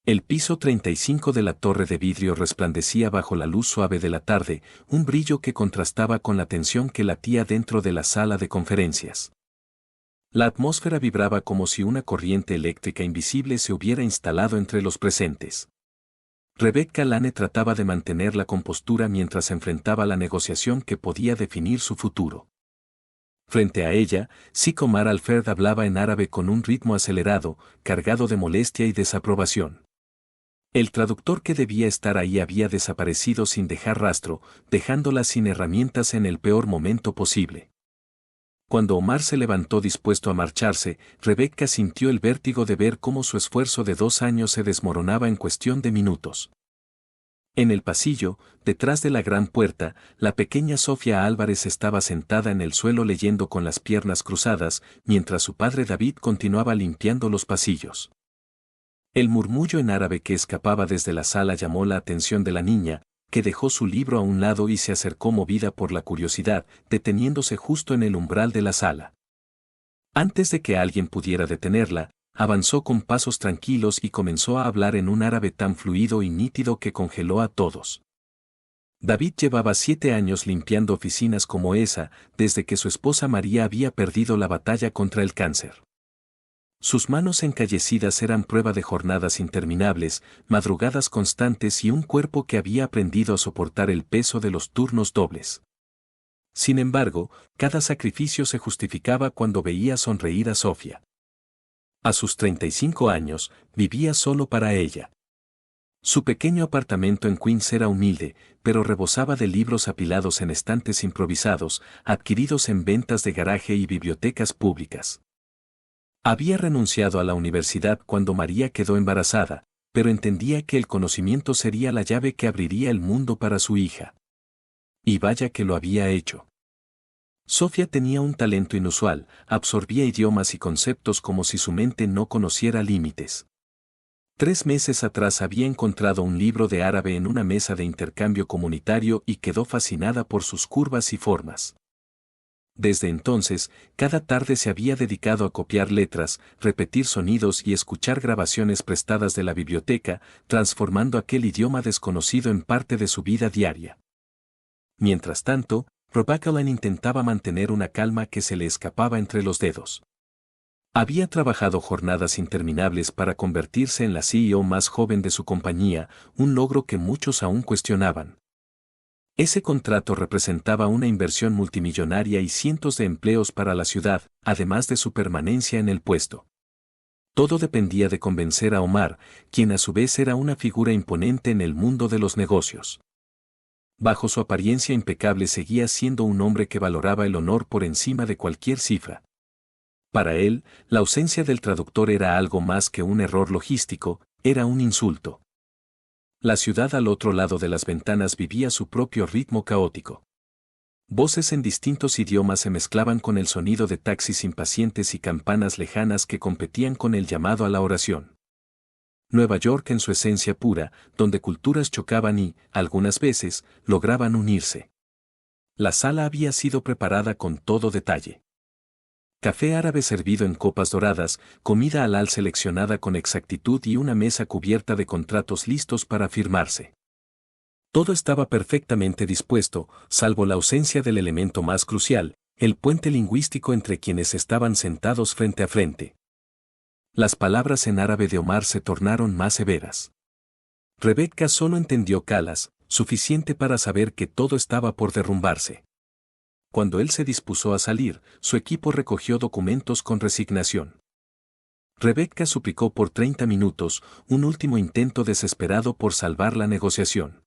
El piso 35 de la torre de vidrio resplandecía bajo la luz suave de la tarde, un brillo que contrastaba con la tensión que latía dentro de la sala de conferencias. La atmósfera vibraba como si una corriente eléctrica invisible se hubiera instalado entre los presentes. Rebecca Lane trataba de mantener la compostura mientras enfrentaba la negociación que podía definir su futuro. Frente a ella, Sycomar Alferd hablaba en árabe con un ritmo acelerado, cargado de molestia y desaprobación. El traductor que debía estar ahí había desaparecido sin dejar rastro, dejándola sin herramientas en el peor momento posible. Cuando Omar se levantó dispuesto a marcharse, Rebecca sintió el vértigo de ver cómo su esfuerzo de 2 años se desmoronaba en cuestión de minutos. En el pasillo, detrás de la gran puerta, la pequeña Sofía Álvarez estaba sentada en el suelo leyendo con las piernas cruzadas, mientras su padre David continuaba limpiando los pasillos. El murmullo en árabe que escapaba desde la sala llamó la atención de la niña, que dejó su libro a un lado y se acercó movida por la curiosidad, deteniéndose justo en el umbral de la sala. Antes de que alguien pudiera detenerla, avanzó con pasos tranquilos y comenzó a hablar en un árabe tan fluido y nítido que congeló a todos. David llevaba 7 años limpiando oficinas como esa, desde que su esposa María había perdido la batalla contra el cáncer. Sus manos encallecidas eran prueba de jornadas interminables, madrugadas constantes y un cuerpo que había aprendido a soportar el peso de los turnos dobles. Sin embargo, cada sacrificio se justificaba cuando veía sonreír a Sofía. A sus 35 años, vivía solo para ella. Su pequeño apartamento en Queens era humilde, pero rebosaba de libros apilados en estantes improvisados, adquiridos en ventas de garaje y bibliotecas públicas. Había renunciado a la universidad cuando María quedó embarazada, pero entendía que el conocimiento sería la llave que abriría el mundo para su hija. Y vaya que lo había hecho. Sofía tenía un talento inusual, absorbía idiomas y conceptos como si su mente no conociera límites. 3 meses atrás había encontrado un libro de árabe en una mesa de intercambio comunitario y quedó fascinada por sus curvas y formas. Desde entonces, cada tarde se había dedicado a copiar letras, repetir sonidos y escuchar grabaciones prestadas de la biblioteca, transformando aquel idioma desconocido en parte de su vida diaria. Mientras tanto, Rebecca Lane intentaba mantener una calma que se le escapaba entre los dedos. Había trabajado jornadas interminables para convertirse en la CEO más joven de su compañía, un logro que muchos aún cuestionaban. Ese contrato representaba una inversión multimillonaria y cientos de empleos para la ciudad, además de su permanencia en el puesto. Todo dependía de convencer a Omar, quien a su vez era una figura imponente en el mundo de los negocios. Bajo su apariencia impecable seguía siendo un hombre que valoraba el honor por encima de cualquier cifra. Para él, la ausencia del traductor era algo más que un error logístico, era un insulto. La ciudad al otro lado de las ventanas vivía su propio ritmo caótico. Voces en distintos idiomas se mezclaban con el sonido de taxis impacientes y campanas lejanas que competían con el llamado a la oración. Nueva York en su esencia pura, donde culturas chocaban y, algunas veces, lograban unirse. La sala había sido preparada con todo detalle. Café árabe servido en copas doradas, comida halal seleccionada con exactitud y una mesa cubierta de contratos listos para firmarse. Todo estaba perfectamente dispuesto, salvo la ausencia del elemento más crucial, el puente lingüístico entre quienes estaban sentados frente a frente. Las palabras en árabe de Omar se tornaron más severas. Rebecca solo entendió calas, suficiente para saber que todo estaba por derrumbarse. Cuando él se dispuso a salir, su equipo recogió documentos con resignación. Rebecca suplicó por 30 minutos, un último intento desesperado por salvar la negociación.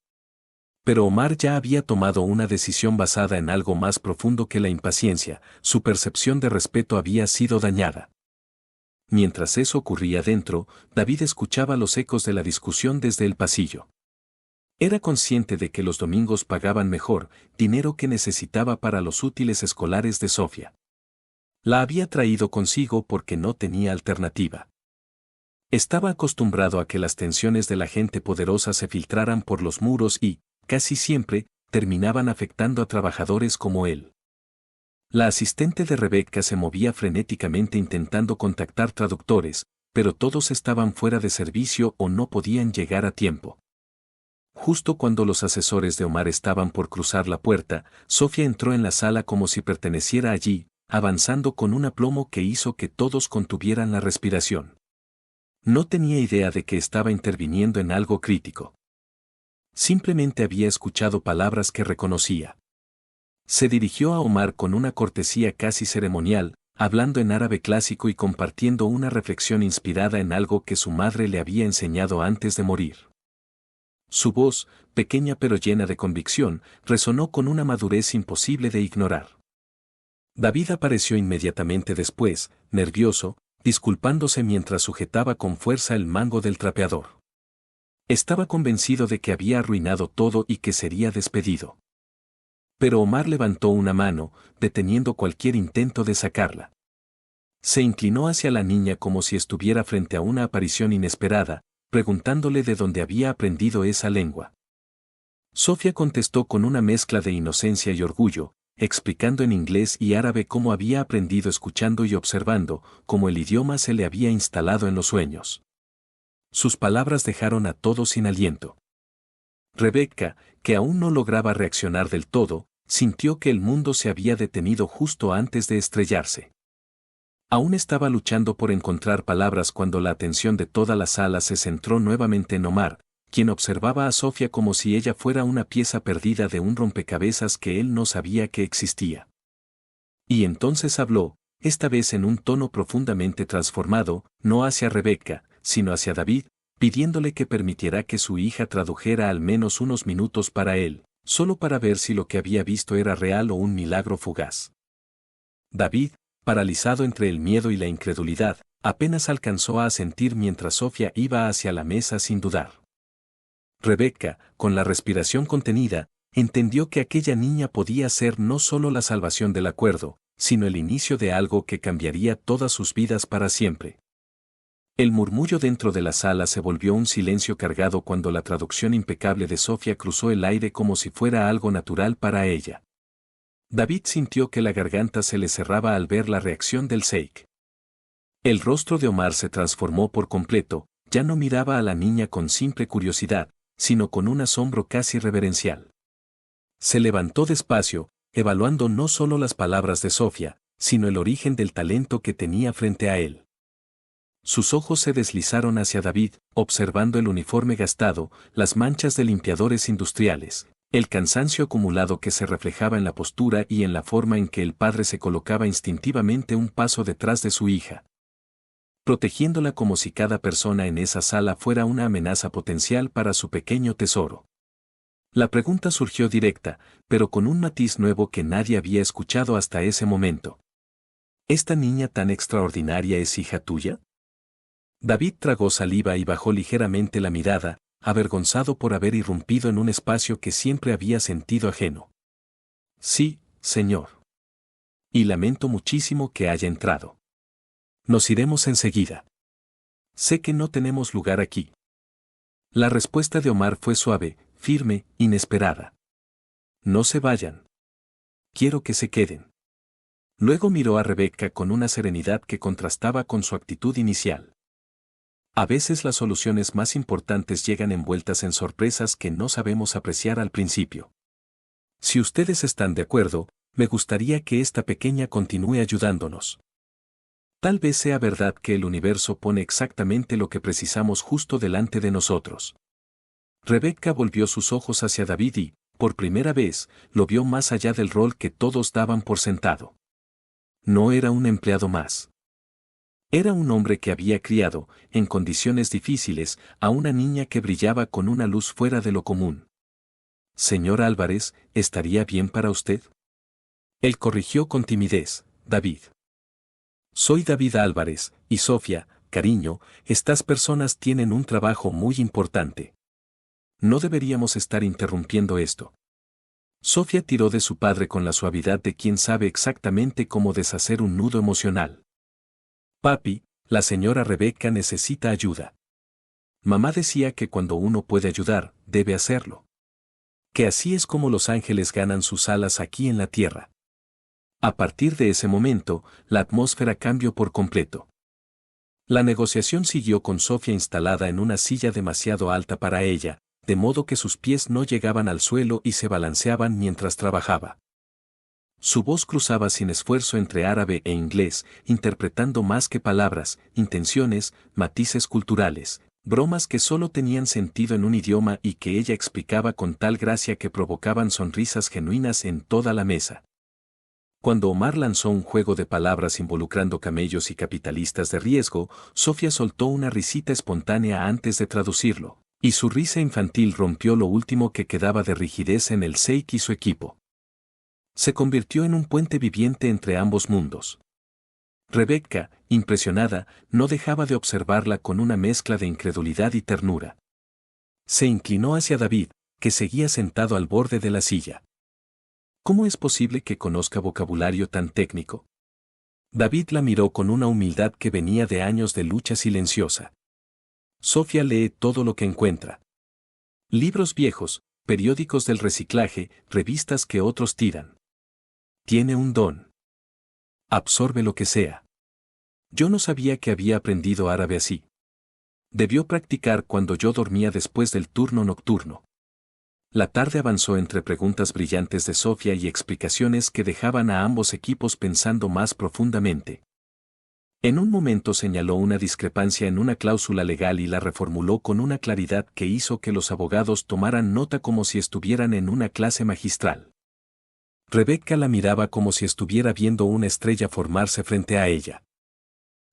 Pero Omar ya había tomado una decisión basada en algo más profundo que la impaciencia, su percepción de respeto había sido dañada. Mientras eso ocurría dentro, David escuchaba los ecos de la discusión desde el pasillo. Era consciente de que los domingos pagaban mejor, dinero que necesitaba para los útiles escolares de Sofía. La había traído consigo porque no tenía alternativa. Estaba acostumbrado a que las tensiones de la gente poderosa se filtraran por los muros y, casi siempre, terminaban afectando a trabajadores como él. La asistente de Rebecca se movía frenéticamente intentando contactar traductores, pero todos estaban fuera de servicio o no podían llegar a tiempo. Justo cuando los asesores de Omar estaban por cruzar la puerta, Sofía entró en la sala como si perteneciera allí, avanzando con un aplomo que hizo que todos contuvieran la respiración. No tenía idea de que estaba interviniendo en algo crítico. Simplemente había escuchado palabras que reconocía. Se dirigió a Omar con una cortesía casi ceremonial, hablando en árabe clásico y compartiendo una reflexión inspirada en algo que su madre le había enseñado antes de morir. Su voz, pequeña pero llena de convicción, resonó con una madurez imposible de ignorar. David apareció inmediatamente después, nervioso, disculpándose mientras sujetaba con fuerza el mango del trapeador. Estaba convencido de que había arruinado todo y que sería despedido. Pero Omar levantó una mano, deteniendo cualquier intento de sacarla. Se inclinó hacia la niña como si estuviera frente a una aparición inesperada, preguntándole de dónde había aprendido esa lengua. Sofía contestó con una mezcla de inocencia y orgullo, explicando en inglés y árabe cómo había aprendido escuchando y observando, cómo el idioma se le había instalado en los sueños. Sus palabras dejaron a todos sin aliento. Rebecca, que aún no lograba reaccionar del todo, sintió que el mundo se había detenido justo antes de estrellarse. Aún estaba luchando por encontrar palabras cuando la atención de toda la sala se centró nuevamente en Omar, quien observaba a Sofía como si ella fuera una pieza perdida de un rompecabezas que él no sabía que existía. Y entonces habló, esta vez en un tono profundamente transformado, no hacia Rebecca, sino hacia David, pidiéndole que permitiera que su hija tradujera al menos unos minutos para él, solo para ver si lo que había visto era real o un milagro fugaz. David, paralizado entre el miedo y la incredulidad, apenas alcanzó a asentir mientras Sofía iba hacia la mesa sin dudar. Rebecca, con la respiración contenida, entendió que aquella niña podía ser no solo la salvación del acuerdo, sino el inicio de algo que cambiaría todas sus vidas para siempre. El murmullo dentro de la sala se volvió un silencio cargado cuando la traducción impecable de Sofía cruzó el aire como si fuera algo natural para ella. David sintió que la garganta se le cerraba al ver la reacción del Sheikh. El rostro de Omar se transformó por completo, ya no miraba a la niña con simple curiosidad, sino con un asombro casi reverencial. Se levantó despacio, evaluando no solo las palabras de Sofía, sino el origen del talento que tenía frente a él. Sus ojos se deslizaron hacia David, observando el uniforme gastado, las manchas de limpiadores industriales, el cansancio acumulado que se reflejaba en la postura y en la forma en que el padre se colocaba instintivamente un paso detrás de su hija, protegiéndola como si cada persona en esa sala fuera una amenaza potencial para su pequeño tesoro. La pregunta surgió directa, pero con un matiz nuevo que nadie había escuchado hasta ese momento. ¿Esta niña tan extraordinaria es hija tuya? David tragó saliva y bajó ligeramente la mirada, avergonzado por haber irrumpido en un espacio que siempre había sentido ajeno. Sí, señor. Y lamento muchísimo que haya entrado. Nos iremos enseguida. Sé que no tenemos lugar aquí. La respuesta de Omar fue suave, firme, inesperada. No se vayan. Quiero que se queden. Luego miró a Rebecca con una serenidad que contrastaba con su actitud inicial. A veces las soluciones más importantes llegan envueltas en sorpresas que no sabemos apreciar al principio. Si ustedes están de acuerdo, me gustaría que esta pequeña continúe ayudándonos. Tal vez sea verdad que el universo pone exactamente lo que precisamos justo delante de nosotros. Rebecca volvió sus ojos hacia David y, por primera vez, lo vio más allá del rol que todos daban por sentado. No era un empleado más. Era un hombre que había criado, en condiciones difíciles, a una niña que brillaba con una luz fuera de lo común. Señor Álvarez, ¿estaría bien para usted? Él corrigió con timidez, David. Soy David Álvarez, y Sofía, cariño, estas personas tienen un trabajo muy importante. No deberíamos estar interrumpiendo esto. Sofía tiró de su padre con la suavidad de quien sabe exactamente cómo deshacer un nudo emocional. Papi, la señora Rebecca necesita ayuda. Mamá decía que cuando uno puede ayudar, debe hacerlo. Que así es como los ángeles ganan sus alas aquí en la tierra. A partir de ese momento, la atmósfera cambió por completo. La negociación siguió con Sofía instalada en una silla demasiado alta para ella, de modo que sus pies no llegaban al suelo y se balanceaban mientras trabajaba. Su voz cruzaba sin esfuerzo entre árabe e inglés, interpretando más que palabras, intenciones, matices culturales, bromas que solo tenían sentido en un idioma y que ella explicaba con tal gracia que provocaban sonrisas genuinas en toda la mesa. Cuando Omar lanzó un juego de palabras involucrando camellos y capitalistas de riesgo, Sofía soltó una risita espontánea antes de traducirlo, y su risa infantil rompió lo último que quedaba de rigidez en el Sheikh y su equipo. Se convirtió en un puente viviente entre ambos mundos. Rebecca, impresionada, no dejaba de observarla con una mezcla de incredulidad y ternura. Se inclinó hacia David, que seguía sentado al borde de la silla. ¿Cómo es posible que conozca vocabulario tan técnico? David la miró con una humildad que venía de años de lucha silenciosa. Sofía lee todo lo que encuentra. Libros viejos, periódicos del reciclaje, revistas que otros tiran. Tiene un don. Absorbe lo que sea. Yo no sabía que había aprendido árabe así. Debió practicar cuando yo dormía después del turno nocturno. La tarde avanzó entre preguntas brillantes de Sofía y explicaciones que dejaban a ambos equipos pensando más profundamente. En un momento señaló una discrepancia en una cláusula legal y la reformuló con una claridad que hizo que los abogados tomaran nota como si estuvieran en una clase magistral. Rebecca la miraba como si estuviera viendo una estrella formarse frente a ella.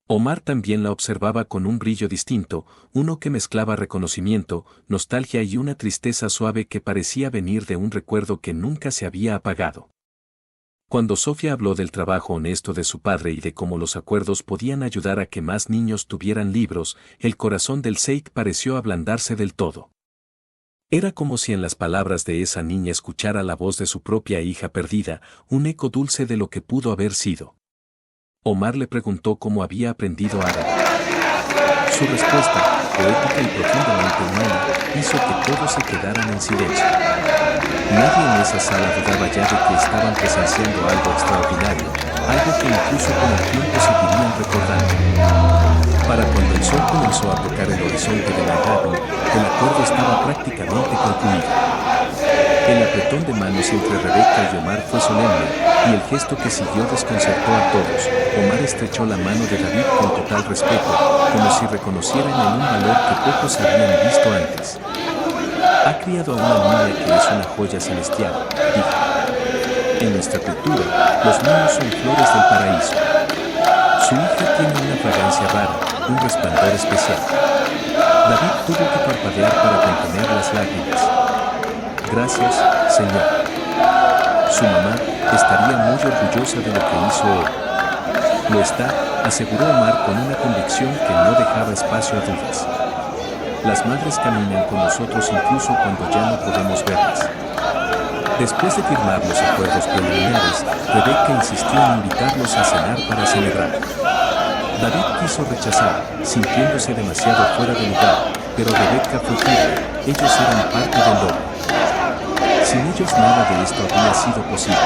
Omar también la observaba con un brillo distinto, uno que mezclaba reconocimiento, nostalgia y una tristeza suave que parecía venir de un recuerdo que nunca se había apagado. Cuando Sofía habló del trabajo honesto de su padre y de cómo los acuerdos podían ayudar a que más niños tuvieran libros, el corazón del Sheikh pareció ablandarse del todo. Era como si en las palabras de esa niña escuchara la voz de su propia hija perdida, un eco dulce de lo que pudo haber sido. Omar le preguntó cómo había aprendido árabe. Su respuesta, poética y profundamente humana, hizo que todos se quedaran en silencio. Nadie en esa sala dudaba ya de que estaban presenciando algo extraordinario, algo que incluso con el tiempo seguirían recordando. Para cuando el sol comenzó a tocar el horizonte de la radio, el acuerdo estaba prácticamente concluido. El apretón de manos entre Rebecca y Omar fue solemne, y el gesto que siguió desconcertó a todos. Omar estrechó la mano de David con total respeto, como si reconocieran en un valor que pocos habían visto antes. Ha criado a una niña que es una joya celestial, dijo. En nuestra cultura, los niños son flores del paraíso. Su hija tiene una fragancia rara, un resplandor especial. David tuvo que parpadear para contener las lágrimas. Gracias, Señor. Su mamá estaría muy orgullosa de lo que hizo hoy. Lo está, aseguró Omar con una convicción que no dejaba espacio a dudas. Las madres caminan con nosotros incluso cuando ya no podemos verlas. Después de firmar los acuerdos preliminares, Rebecca insistió en invitarlos a cenar para celebrar. David quiso rechazar, sintiéndose demasiado fuera de lugar, pero Rebecca fue firme, ellos eran parte del logro. Sin ellos nada de esto habría sido posible.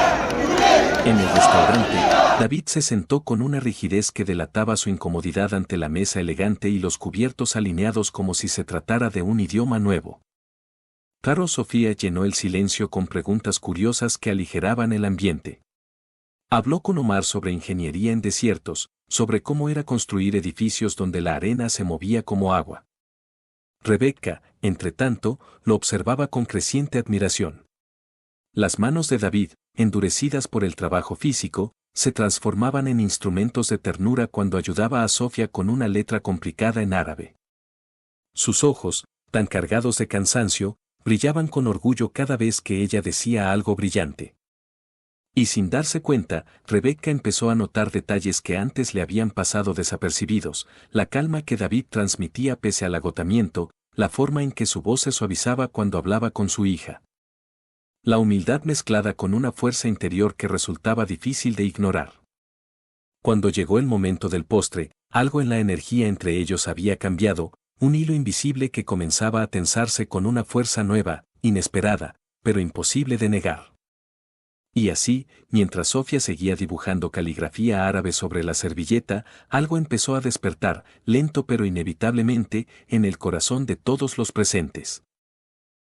En el restaurante, David se sentó con una rigidez que delataba su incomodidad ante la mesa elegante y los cubiertos alineados como si se tratara de un idioma nuevo. Caro Sofía llenó el silencio con preguntas curiosas que aligeraban el ambiente. Habló con Omar sobre ingeniería en desiertos, sobre cómo era construir edificios donde la arena se movía como agua. Rebecca, entretanto, lo observaba con creciente admiración. Las manos de David, endurecidas por el trabajo físico, se transformaban en instrumentos de ternura cuando ayudaba a Sofía con una letra complicada en árabe. Sus ojos, tan cargados de cansancio, brillaban con orgullo cada vez que ella decía algo brillante. Y sin darse cuenta, Rebecca empezó a notar detalles que antes le habían pasado desapercibidos, la calma que David transmitía pese al agotamiento, la forma en que su voz se suavizaba cuando hablaba con su hija. La humildad mezclada con una fuerza interior que resultaba difícil de ignorar. Cuando llegó el momento del postre, algo en la energía entre ellos había cambiado, un hilo invisible que comenzaba a tensarse con una fuerza nueva, inesperada, pero imposible de negar. Y así, mientras Sofía seguía dibujando caligrafía árabe sobre la servilleta, algo empezó a despertar, lento pero inevitablemente, en el corazón de todos los presentes.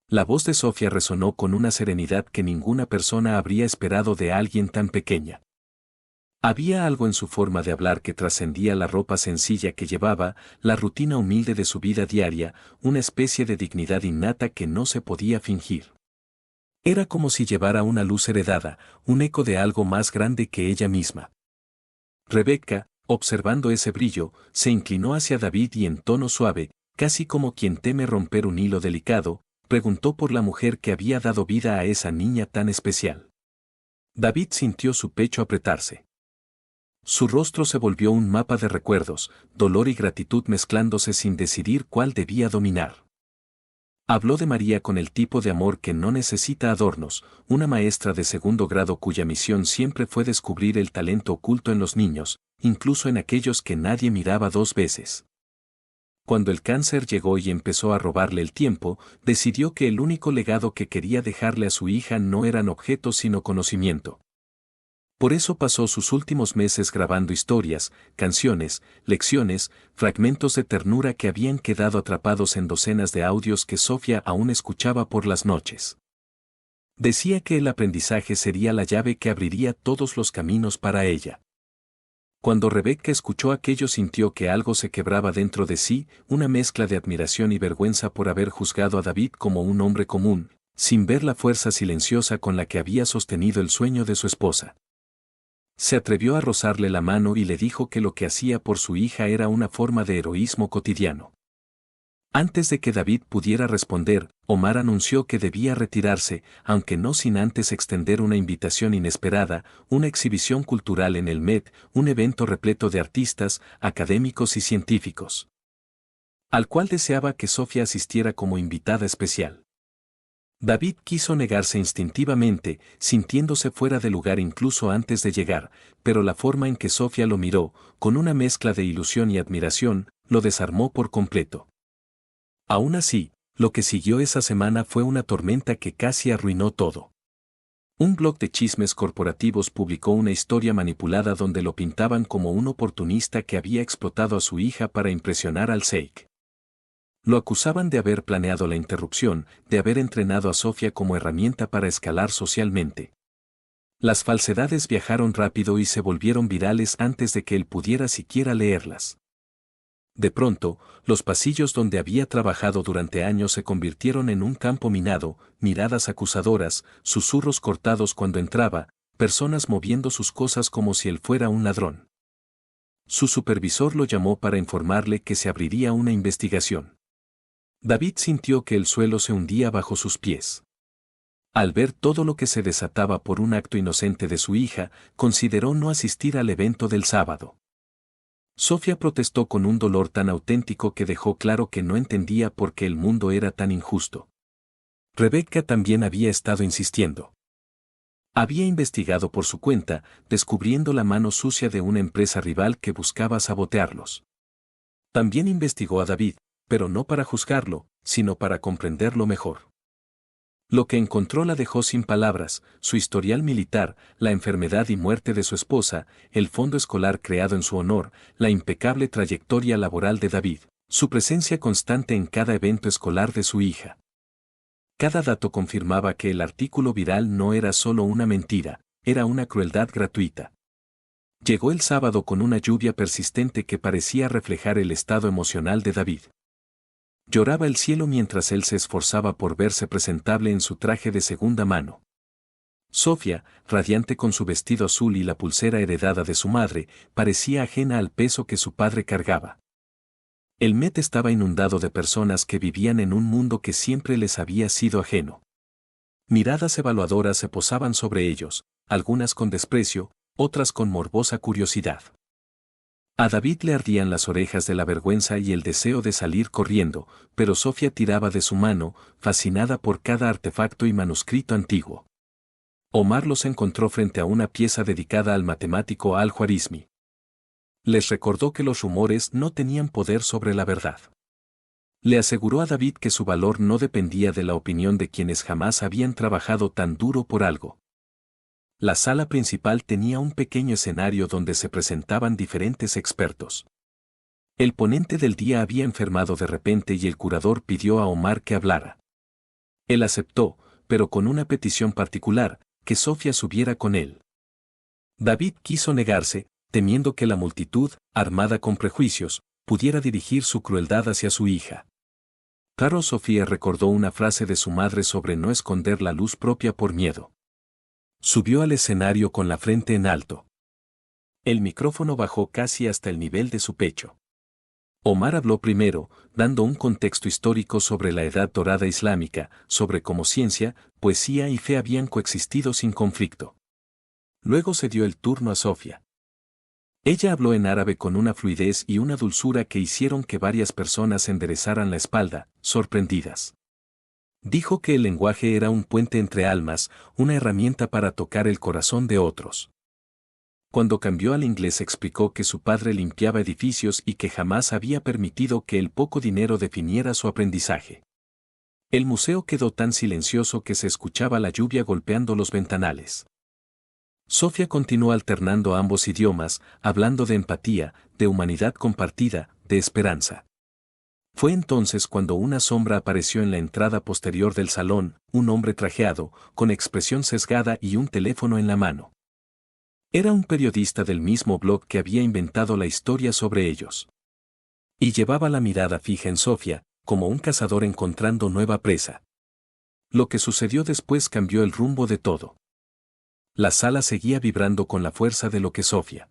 La voz de Sofía resonó con una serenidad que ninguna persona habría esperado de alguien tan pequeña. Había algo en su forma de hablar que trascendía la ropa sencilla que llevaba, la rutina humilde de su vida diaria, una especie de dignidad innata que no se podía fingir. Era como si llevara una luz heredada, un eco de algo más grande que ella misma. Rebeca, observando ese brillo, se inclinó hacia David y en tono suave, casi como quien teme romper un hilo delicado, preguntó por la mujer que había dado vida a esa niña tan especial. David sintió su pecho apretarse. Su rostro se volvió un mapa de recuerdos, dolor y gratitud mezclándose sin decidir cuál debía dominar. Habló de María con el tipo de amor que no necesita adornos, una maestra de segundo grado cuya misión siempre fue descubrir el talento oculto en los niños, incluso en aquellos que nadie miraba dos veces. Cuando el cáncer llegó y empezó a robarle el tiempo, decidió que el único legado que quería dejarle a su hija no eran objetos sino conocimiento. Por eso pasó sus últimos meses grabando historias, canciones, lecciones, fragmentos de ternura que habían quedado atrapados en docenas de audios que Sofía aún escuchaba por las noches. Decía que el aprendizaje sería la llave que abriría todos los caminos para ella. Cuando Rebeca escuchó aquello sintió que algo se quebraba dentro de sí, una mezcla de admiración y vergüenza por haber juzgado a David como un hombre común, sin ver la fuerza silenciosa con la que había sostenido el sueño de su esposa. Se atrevió a rozarle la mano y le dijo que lo que hacía por su hija era una forma de heroísmo cotidiano. Antes de que David pudiera responder, Omar anunció que debía retirarse, aunque no sin antes extender una invitación inesperada, una exhibición cultural en el Met, un evento repleto de artistas, académicos y científicos, al cual deseaba que Sofía asistiera como invitada especial. David quiso negarse instintivamente, sintiéndose fuera de lugar incluso antes de llegar, pero la forma en que Sofía lo miró, con una mezcla de ilusión y admiración, lo desarmó por completo. Aún así, lo que siguió esa semana fue una tormenta que casi arruinó todo. Un blog de chismes corporativos publicó una historia manipulada donde lo pintaban como un oportunista que había explotado a su hija para impresionar al Sheikh. Lo acusaban de haber planeado la interrupción, de haber entrenado a Sofía como herramienta para escalar socialmente. Las falsedades viajaron rápido y se volvieron virales antes de que él pudiera siquiera leerlas. De pronto, los pasillos donde había trabajado durante años se convirtieron en un campo minado, miradas acusadoras, susurros cortados cuando entraba, personas moviendo sus cosas como si él fuera un ladrón. Su supervisor lo llamó para informarle que se abriría una investigación. David sintió que el suelo se hundía bajo sus pies. Al ver todo lo que se desataba por un acto inocente de su hija, consideró no asistir al evento del sábado. Sofía protestó con un dolor tan auténtico que dejó claro que no entendía por qué el mundo era tan injusto. Rebeca también había estado insistiendo. Había investigado por su cuenta, descubriendo la mano sucia de una empresa rival que buscaba sabotearlos. También investigó a David, pero no para juzgarlo, sino para comprenderlo mejor. Lo que encontró la dejó sin palabras, su historial militar, la enfermedad y muerte de su esposa, el fondo escolar creado en su honor, la impecable trayectoria laboral de David, su presencia constante en cada evento escolar de su hija. Cada dato confirmaba que el artículo viral no era solo una mentira, era una crueldad gratuita. Llegó el sábado con una lluvia persistente que parecía reflejar el estado emocional de David. Lloraba el cielo mientras él se esforzaba por verse presentable en su traje de segunda mano. Sofía, radiante con su vestido azul y la pulsera heredada de su madre, parecía ajena al peso que su padre cargaba. El Met estaba inundado de personas que vivían en un mundo que siempre les había sido ajeno. Miradas evaluadoras se posaban sobre ellos, algunas con desprecio, otras con morbosa curiosidad. A David le ardían las orejas de la vergüenza y el deseo de salir corriendo, pero Sofía tiraba de su mano, fascinada por cada artefacto y manuscrito antiguo. Omar los encontró frente a una pieza dedicada al matemático Al-Khwarizmi. Les recordó que los rumores no tenían poder sobre la verdad. Le aseguró a David que su valor no dependía de la opinión de quienes jamás habían trabajado tan duro por algo. La sala principal tenía un pequeño escenario donde se presentaban diferentes expertos. El ponente del día había enfermado de repente y el curador pidió a Omar que hablara. Él aceptó, pero con una petición particular, que Sofía subiera con él. David quiso negarse, temiendo que la multitud, armada con prejuicios, pudiera dirigir su crueldad hacia su hija. Claro, Sofía recordó una frase de su madre sobre no esconder la luz propia por miedo. Subió al escenario con la frente en alto. El micrófono bajó casi hasta el nivel de su pecho. Omar habló primero, dando un contexto histórico sobre la Edad Dorada islámica, sobre cómo ciencia, poesía y fe habían coexistido sin conflicto. Luego se dio el turno a Sofía. Ella habló en árabe con una fluidez y una dulzura que hicieron que varias personas enderezaran la espalda, sorprendidas. Dijo que el lenguaje era un puente entre almas, una herramienta para tocar el corazón de otros. Cuando cambió al inglés explicó que su padre limpiaba edificios y que jamás había permitido que el poco dinero definiera su aprendizaje. El museo quedó tan silencioso que se escuchaba la lluvia golpeando los ventanales. Sofía continuó alternando ambos idiomas, hablando de empatía, de humanidad compartida, de esperanza. Fue entonces cuando una sombra apareció en la entrada posterior del salón, un hombre trajeado, con expresión sesgada y un teléfono en la mano. Era un periodista del mismo blog que había inventado la historia sobre ellos. Y llevaba la mirada fija en Sofía, como un cazador encontrando nueva presa. Lo que sucedió después cambió el rumbo de todo. La sala seguía vibrando con la fuerza de lo que Sofía